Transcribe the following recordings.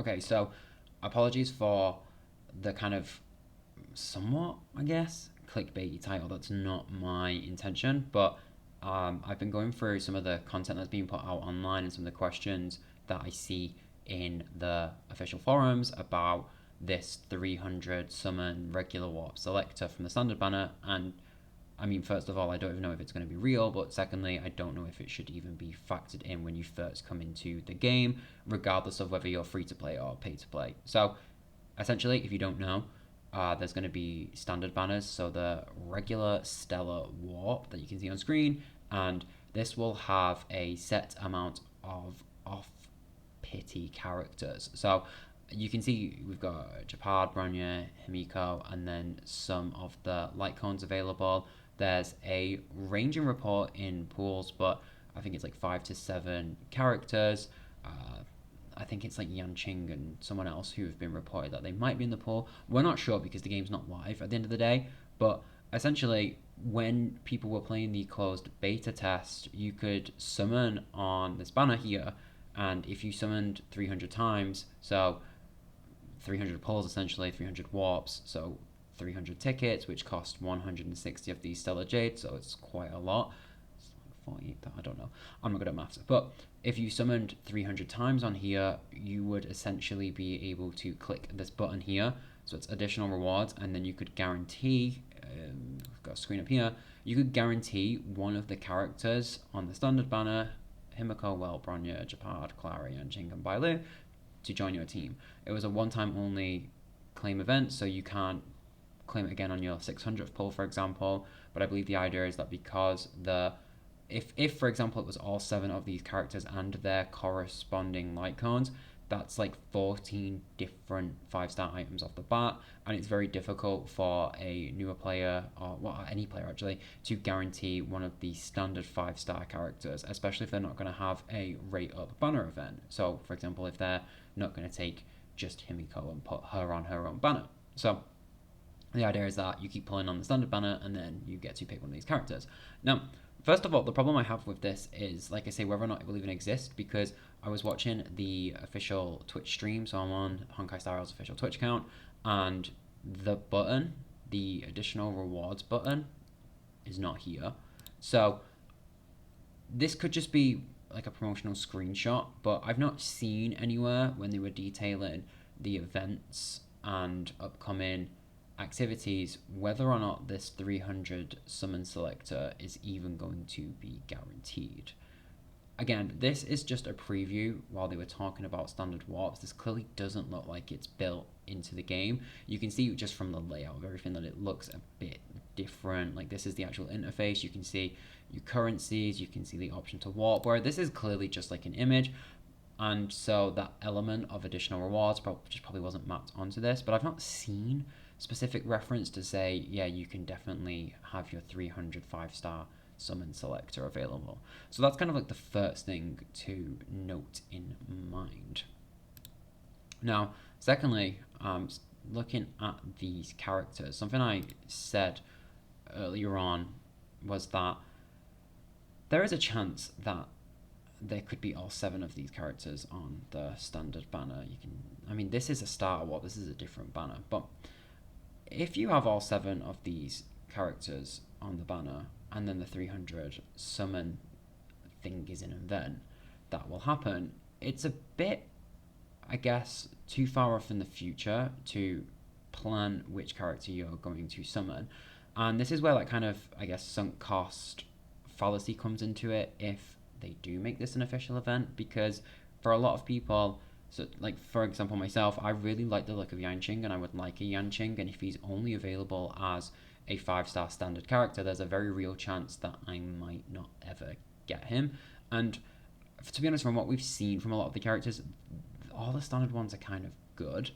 Okay, so apologies for the kind of somewhat, I guess, clickbaity title. That's not my intention, but I've been going through some of the content that's being put out online and some of the questions that I see in the official forums about this 300 summon regular warp selector from the standard banner. And I mean, first of all, I don't even know if it's going to be real, but secondly, I don't know if it should even be factored in when you first come into the game, regardless of whether you're free to play or pay to play. So essentially, if you don't know, there's going to be standard banners, so the regular stellar warp that you can see on screen, and this will have a set amount of off pity characters. So you can see we've got Japad, Bronya, Himiko, and then some of the light cones available. There's a ranging report in pools, but I think it's like 5 to 7 characters. I think it's like Yanqing and someone else who have been reported that they might be in the pool. We're not sure because the game's not live at the end of the day, but essentially when people were playing the closed beta test, you could summon on this banner here, and if you summoned 300 times, so 300 pulls essentially, 300 warps, so 300 tickets, which cost 160 of these stellar jades, so it's quite a lot. 48, I don't know. I'm not good at maths. But if you summoned 300 times on here, you would essentially be able to click this button here. So it's additional rewards, and then you could guarantee, I've got a screen up here, you could guarantee one of the characters on the standard banner, Himiko, Well, Bronya, Japad, Clara, Yanqing, and Bailu, to join your team. It was a one-time only claim event, so you can't claim it again on your 600th pull, for example. But I believe the idea is that because if for example it was all 7 of these characters and their corresponding light cones, that's like 14 different 5-star items off the bat, and it's very difficult for a newer player, or well, any player actually, to guarantee one of the standard 5-star characters, especially if they're not going to have a rate up banner event. So for example, if they're not going to take just Himiko and put her on her own banner. So the idea is that you keep pulling on the standard banner and then you get to pick one of these characters. Now, first of all, the problem I have with this is, like I say, whether or not it will even exist, because I was watching the official Twitch stream, so I'm on Honkai Star Rail's official Twitch account, and the button, the additional rewards button, is not here. So this could just be like a promotional screenshot, but I've not seen anywhere when they were detailing the events and upcoming activities whether or not this 300 summon selector is even going to be guaranteed. Again, this is just a preview while they were talking about standard warps. This clearly doesn't look like it's built into the game. You can see just from the layout of everything that it looks a bit different. Like, this is the actual interface. You can see your currencies, you can see the option to warp, where this is clearly just like an image. And so that element of additional rewards probably wasn't mapped onto this, but I've not seen specific reference to say, yeah, you can definitely have your 300 5-star summon selector available. So that's kind of like the first thing to note in mind. Now, secondly, looking at these characters, something I said earlier on was that there is a chance that there could be all 7 of these characters on the standard banner. I mean, this is a starter warp, this is a different banner, but if you have all 7 of these characters on the banner, and then the 300 summon thing is an event that will happen, it's a bit, I guess, too far off in the future to plan which character you're going to summon. And this is where that kind of, I guess, sunk cost fallacy comes into it if they do make this an official event, because for a lot of people, so like for example myself, I really like the look of Yanqing and I would like a Yanqing, and if he's only available as a 5-star standard character, there's a very real chance that I might not ever get him. And to be honest, from what we've seen from a lot of the characters, all the standard ones are kind of good.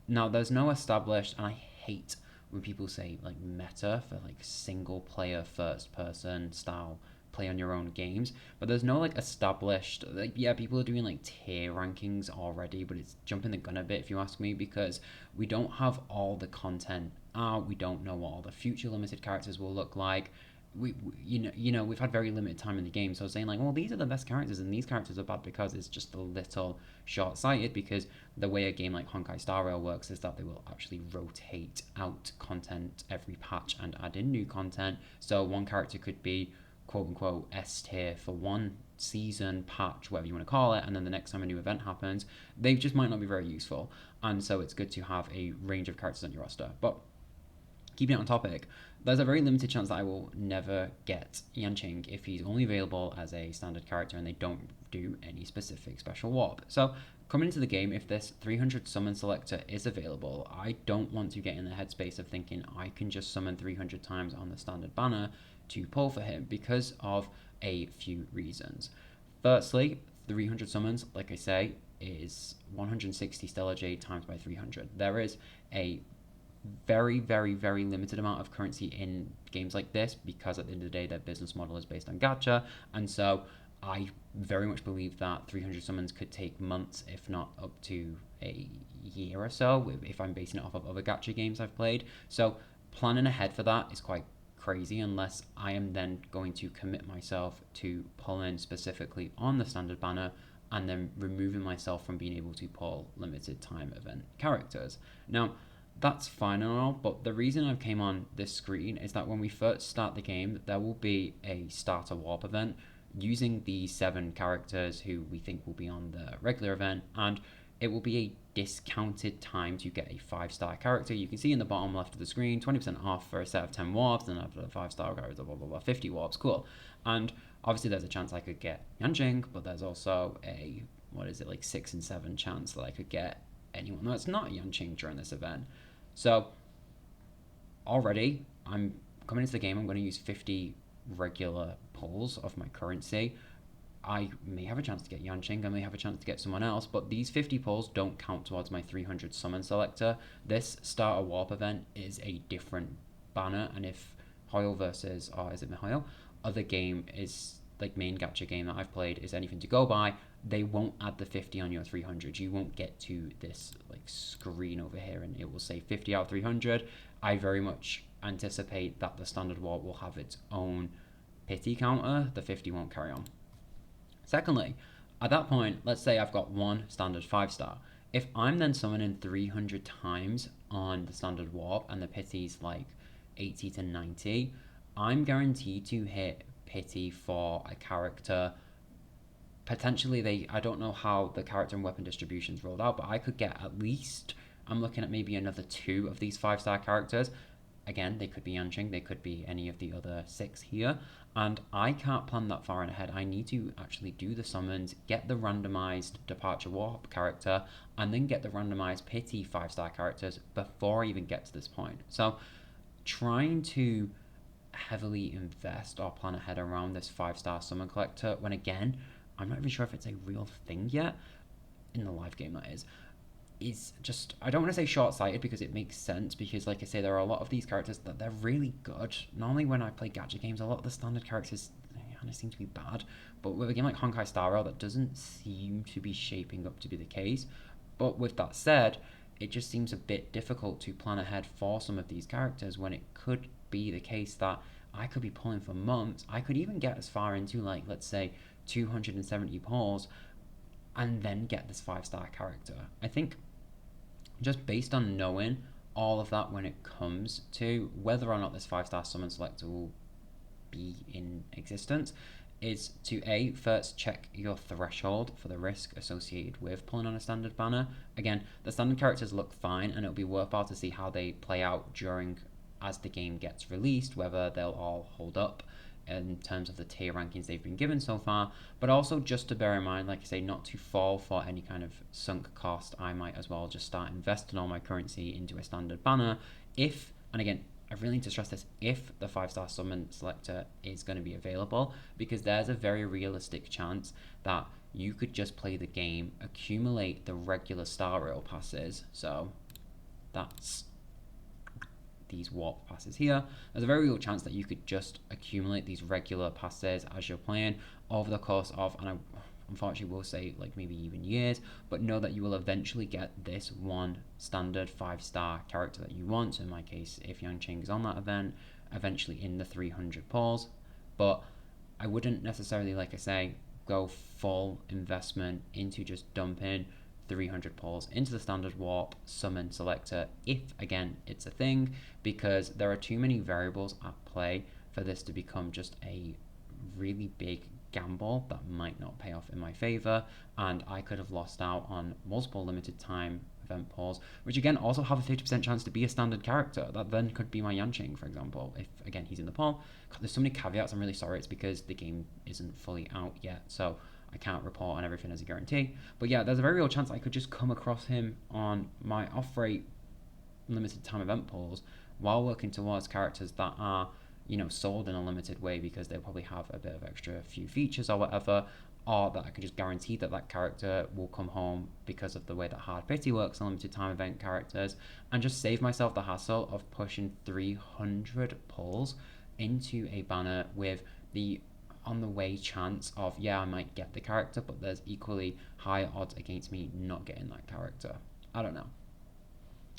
Now, there's no established, and I hate when people say like meta for like single player first person style play on your own games, but there's no like established, like, yeah, people are doing like tier rankings already, but it's jumping the gun a bit if you ask me, because we don't have all the content out, we don't know what all the future limited characters will look like, we've had very limited time in the game, so saying like, well, these are the best characters and these characters are bad because it's just a little short-sighted, because the way a game like Honkai Star Rail works is that they will actually rotate out content every patch and add in new content. So one character could be quote unquote S tier for one season, patch, whatever you want to call it, and then the next time a new event happens, they just might not be very useful. And so it's good to have a range of characters on your roster. But keeping it on topic, there's a very limited chance that I will never get Yanqing if he's only available as a standard character and they don't do any specific special warp. So coming into the game, if this 300 summon selector is available, I don't want to get in the headspace of thinking I can just summon 300 times on the standard banner to pull for him, because of a few reasons. Firstly, 300 summons, like I say, is 160 Stellar Jade times by 300. There is a very, very, very limited amount of currency in games like this, because at the end of the day, their business model is based on gacha. And so I very much believe that 300 summons could take months, if not up to a year or so, if I'm basing it off of other gacha games I've played. So planning ahead for that is quite crazy, unless I am then going to commit myself to pulling specifically on the standard banner and then removing myself from being able to pull limited time event characters. Now, that's fine and all, but the reason I came on this screen is that when we first start the game, there will be a starter warp event using the 7 characters who we think will be on the regular event, and it will be a discounted time to get a 5-star character. You can see in the bottom left of the screen, 20% off for a set of 10 warps, and after the 5-star character, blah blah blah, 50 warps, cool. And obviously there's a chance I could get Yanqing, but there's also a, what is it, like 6 and 7 chance that I could get anyone that's not Yanqing during this event. So already I'm coming into the game, I'm going to use 50 regular pulls of my currency. I may have a chance to get Yanqing, I may have a chance to get someone else, but these 50 pulls don't count towards my 300 summon selector. This starter warp event is a different banner, and if Hoyle versus, or is it Mihail, other game is like main gacha game that I've played is anything to go by, they won't add the 50 on your 300. You won't get to this like screen over here and it will say 50 out of 300. I very much anticipate that the standard warp will have its own pity counter. The 50 won't carry on. Secondly, at that point, let's say I've got one standard 5-star. If I'm then summoning 300 times on the standard warp and the pity's like 80 to 90, I'm guaranteed to hit pity for a character. Potentially, I don't know how the character and weapon distribution's rolled out, but I could get at least, I'm looking at maybe another 2 of these 5-star characters. Again, they could be Yanqing, they could be any of the other 6 here, and I can't plan that far in ahead. I need to actually do the summons, get the randomized departure warp character, and then get the randomized pity 5-star characters before I even get to this point. So trying to heavily invest or plan ahead around this 5-star summon collector, when again, I'm not even sure if it's a real thing yet, in the live game that is just, I don't want to say short-sighted because it makes sense, because like I say, there are a lot of these characters that they're really good. Normally when I play gacha games, a lot of the standard characters kind of seem to be bad, but with a game like Honkai Star Rail, that doesn't seem to be shaping up to be the case. But with that said, it just seems a bit difficult to plan ahead for some of these characters when it could be the case that I could be pulling for months. I could even get as far into, like, let's say 270 pulls and then get this 5-star character. I think just based on knowing all of that when it comes to whether or not this 5-star summon selector will be in existence, is to first check your threshold for the risk associated with pulling on a standard banner. Again, the standard characters look fine, and it'll be worthwhile to see how they play out as the game gets released, whether they'll all hold up in terms of the tier rankings they've been given so far, but also just to bear in mind, like I say, not to fall for any kind of sunk cost. I might as well just start investing all my currency into a standard banner if, and again, I really need to stress this, if the 5-star summon selector is going to be available, because there's a very realistic chance that you could just play the game, accumulate the regular Star Rail passes, so that's these warp passes here. There's a very real chance that you could just accumulate these regular passes as you're playing over the course of, and I unfortunately will say like maybe even years, but know that you will eventually get this one standard 5-star character that you want. So in my case, if Yanqing is on that event, eventually in the 300 pulls. But I wouldn't necessarily, like I say, go full investment into just dumping 300 pulls into the standard warp summon selector if, again, it's a thing, because there are too many variables at play for this to become just a really big gamble that might not pay off in my favor, and I could have lost out on multiple limited time event pulls, which again also have a 50% chance to be a standard character. That then could be my Yanqing, for example, if again he's in the poll. God, there's so many caveats. I'm really sorry. It's because the game isn't fully out yet, so I can't report on everything as a guarantee. But yeah, there's a very real chance I could just come across him on my off-rate limited time event pulls while working towards characters that are, sold in a limited way because they probably have a bit of extra few features or whatever, or that I can just guarantee that that character will come home because of the way that hard pity works on limited time event characters, and just save myself the hassle of pushing 300 pulls into a banner with the on the way chance of, yeah, I might get the character, but there's equally high odds against me not getting that character. I don't know.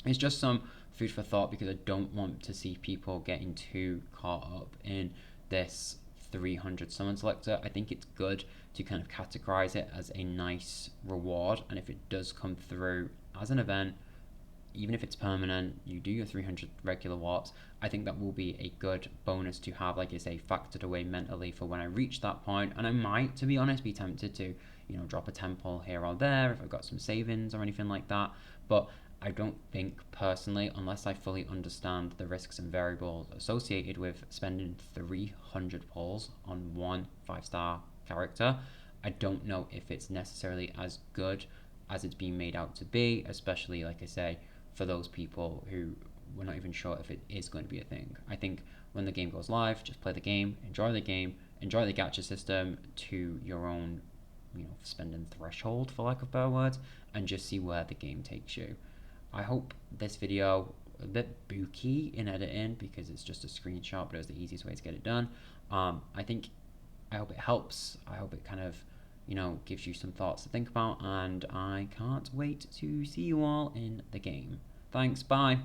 It's just some food for thought because I don't want to see people getting too caught up in this 300 summon selector. I think it's good to kind of categorize it as a nice reward, and if it does come through as an event, even if it's permanent, you do your 300 regular warps, I think that will be a good bonus to have, like I say, factored away mentally for when I reach that point. And I might, to be honest, be tempted to, drop a temple here or there if I've got some savings or anything like that. But I don't think personally, unless I fully understand the risks and variables associated with spending 300 pulls on one 5-star character, I don't know if it's necessarily as good as it's being made out to be, especially, like I say, for those people who we're not even sure if it is going to be a thing. I think when the game goes live, just play the game, enjoy the gacha system to your own, spending threshold, for lack of better words, and just see where the game takes you. I hope this video, a bit booky in editing because it's just a screenshot, but it was the easiest way to get it done. I hope it helps. I hope it kind of, gives you some thoughts to think about, and I can't wait to see you all in the game. Thanks, bye.